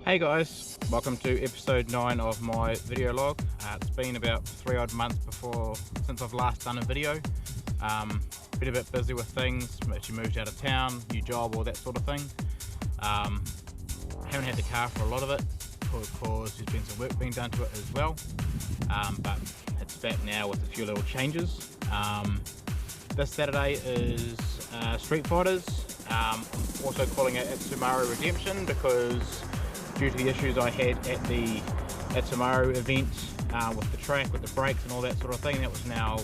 Hey guys, welcome to episode 9 of my video log. It's been about 3 odd months since I've last done a video. Been a bit busy with things, actually moved out of town, new job, all that sort of thing. Haven't had the car for a lot of it because there's been some work being done to it as well. But it's back now with a few little changes. This Saturday is Street Fighters. I'm also calling it NTYCME Redemption because due to the issues I had at the NTYCME event with the track, with the brakes and all that sort of thing. That was now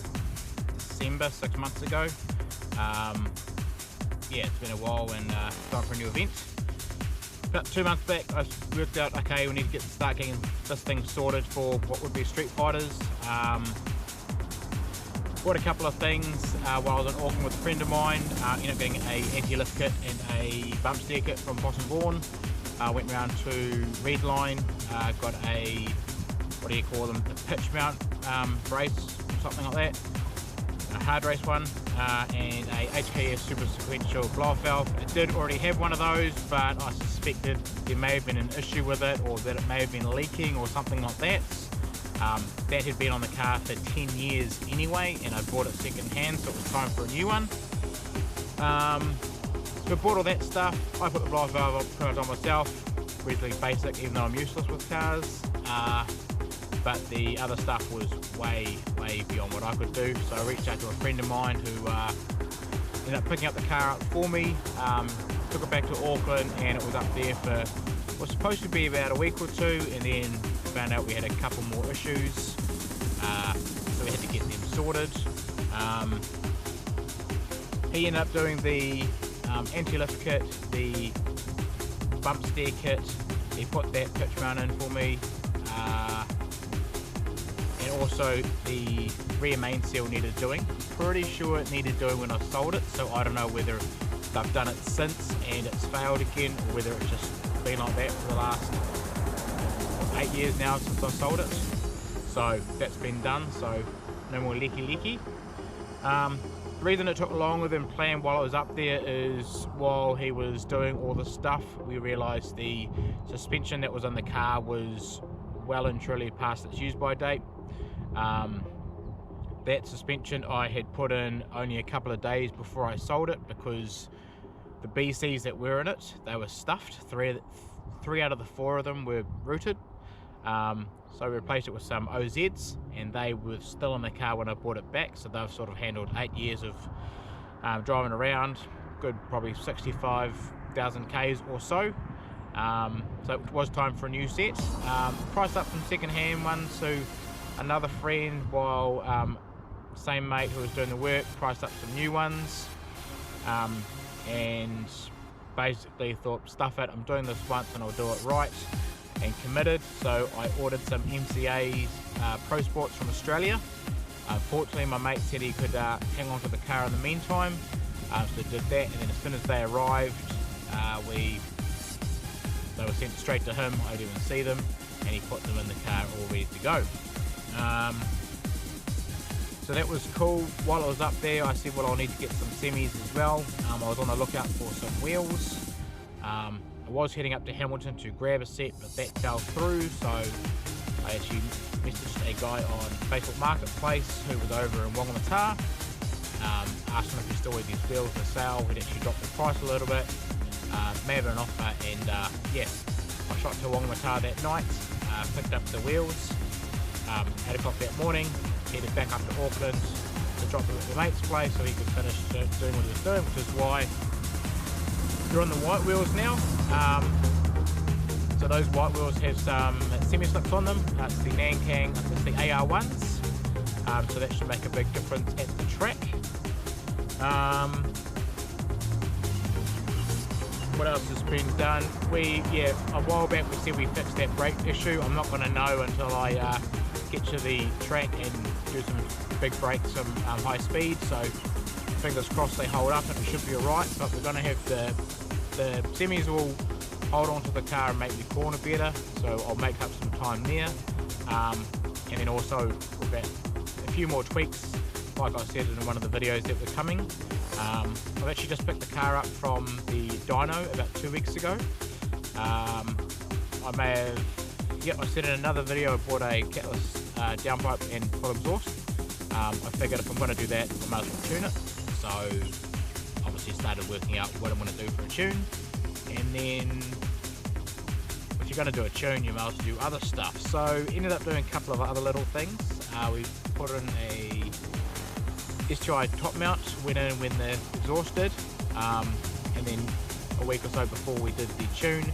December, 6 months ago. Yeah, it's been a while and time for a new event. About 2 months back I worked out, okay, we need to start getting this thing sorted for what would be Street Fighters. Bought a couple of things while I was in Auckland with a friend of mine. Ended up getting a anti-lift kit and a bump steer kit from Boss & Vaughan. Went round to Redline, got a, what do you call them, a pitch mount brace or something like that, a hard race one, and a HKS super sequential blow-off valve. It did already have one of those, but I suspected there may have been an issue with it, or that it may have been leaking or something like that. That had been on the car for 10 years anyway, and I bought it second hand, so it was time for a new one. So I bought all that stuff. I put the blow-off valve pretty much on myself, reasonably basic even though I'm useless with cars, but the other stuff was way beyond what I could do. So I reached out to a friend of mine who ended up picking up the car up for me, took it back to Auckland, and it was up there for, was supposed to be about a week or two, and then found out we had a couple more issues, so we had to get them sorted. He ended up doing the anti-lift kit, the bump steer kit. He put that pitch mount in for me, and also the rear main seal needed doing. Pretty sure it needed doing when I sold it, so I don't know whether they've done it since and it's failed again, or whether it's just been like that for the last 8 years now since I sold it. So that's been done, so no more leaky. The reason it took longer than planned while I was up there is while he was doing all the stuff, we realised the suspension that was on the car was well and truly past its use by date. That suspension I had put in only a couple of days before I sold it because the BCs that were in it, they were stuffed. Three out of the 4 of them were rooted. So I replaced it with some OZs, and they were still in the car when I brought it back, so they've sort of handled 8 years of driving around, good probably 65,000 Ks or so. So it was time for a new set. Priced up some second-hand ones to another friend, while same mate who was doing the work priced up some new ones, and basically thought, stuff it, I'm doing this once and I'll do it right, and committed. So I ordered some MCA Pro Sports from Australia. Fortunately my mate said he could hang on to the car in the meantime, so I did that, and then as soon as they arrived, they were sent straight to him. I didn't even see them, and he put them in the car all ready to go. So that was cool. While I was up there I said, well, I'll need to get some semis as well. I was on the lookout for some wheels. I was heading up to Hamilton to grab a set, but that fell through, so I actually messaged a guy on Facebook Marketplace who was over in Whangamata. Asked him if he still had these wheels for sale. He'd actually dropped the price a little bit, made an offer, and yeah, I shot to Whangamata that night, picked up the wheels, had a coffee that morning, headed back up to Auckland to drop them at the mate's place so he could finish doing what he was doing, which is why they're on the white wheels now. So those white wheels have some semi-slips on them. It's the Nankang, it's the AR1s, so that should make a big difference at the track. What else has been done? A while back we said we fixed that brake issue. I'm not going to know until I get to the track and do some big brakes, some high speed, so fingers crossed they hold up and it should be alright. But we're going to have the semis will hold on to the car and make the corner better, so I'll make up some time there. And then also we've got a few more tweaks, like I said in one of the videos that were coming. I've actually just picked the car up from the dyno about 2 weeks ago. I I may have, yep, I said in another video I bought a catless downpipe and full exhaust. I figured if I'm going to do that, I might as well tune it. So obviously started working out what I'm going to do for a tune, and then if you're going to do a tune, you might as well do other stuff. So ended up doing a couple of other little things. We put in a STI top mount, went in when the exhaust did, and then a week or so before we did the tune,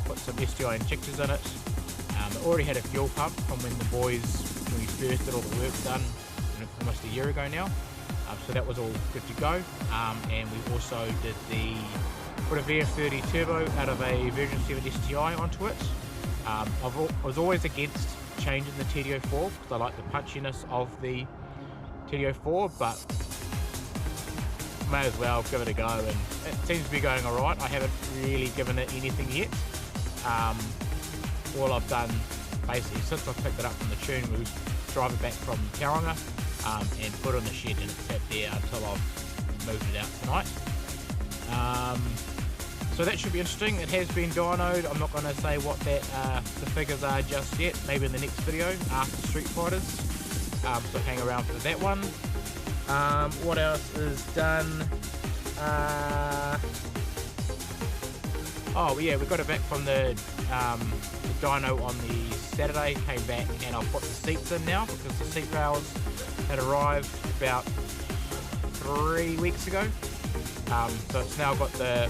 put some STI injectors in it. It already had a fuel pump from when we first did all the work done almost a year ago now, so that was all good to go. And we also did put a VF30 turbo out of a version 7 STI onto it. I was always against changing the TD04 because I like the punchiness of the TD04, but may as well give it a go, and it seems to be going alright. I haven't really given it anything yet. All I've done basically since I picked it up from the tune was drive it back from Tauranga and put it in the shed, and it sat there until I've moved it out tonight. So that should be interesting. It has been dynoed. I'm not going to say what the figures are just yet. Maybe in the next video after Street Fighters. So hang around for that one. What else is done? Oh yeah, we got it back from the dyno on the Saturday. Came back and I'll put the seats in now because the seat rails had arrived about 3 weeks ago. So it's now got the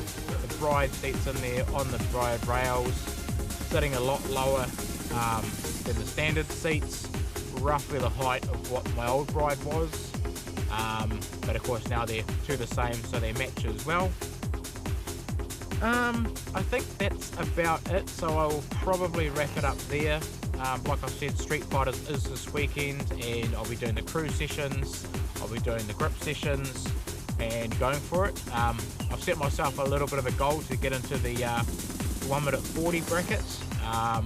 bride seats in there on the bride rails, sitting a lot lower than the standard seats, roughly the height of what my old bride was. But of course now they're two the same, so they match as well. I think that's about it, so I will probably wrap it up there. Like I said, Street Fighters is this weekend, and I'll be doing the crew sessions, I'll be doing the grip sessions, and going for it. I've set myself a little bit of a goal to get into the 1 minute 40 brackets. I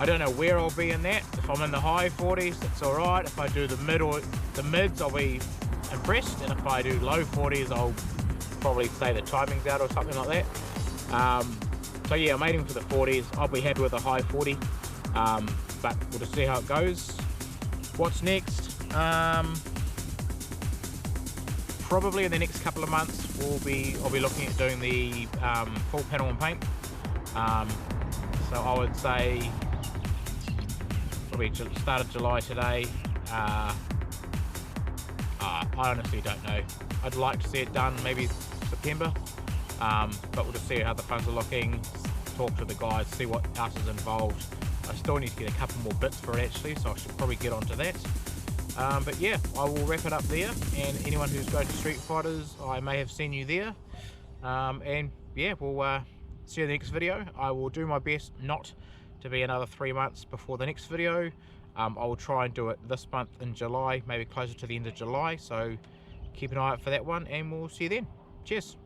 don't know where I'll be in that. If I'm in the high 40s, that's alright. If I do the mids, I'll be impressed, and if I do low 40s, I'll probably say the timing's out or something like that. So yeah, I'm aiming for the 40s. I'll be happy with a high 40, but we'll just see how it goes. What's next? Probably in the next couple of months I'll be looking at doing the full panel and paint. So I would say probably start of July today. I honestly don't know. I'd like to see it done maybe September, but we'll just see how the funds are looking, talk to the guys, see what else is involved. I still need to get a couple more bits for it actually, so I should probably get onto that. But yeah, I will wrap it up there, and anyone who's going to Street Fighters, I may have seen you there. And yeah, we'll see you in the next video. I will do my best not to be another 3 months before the next video. I will try and do it this month in July, maybe closer to the end of July, so keep an eye out for that one, and we'll see you then. Cheers.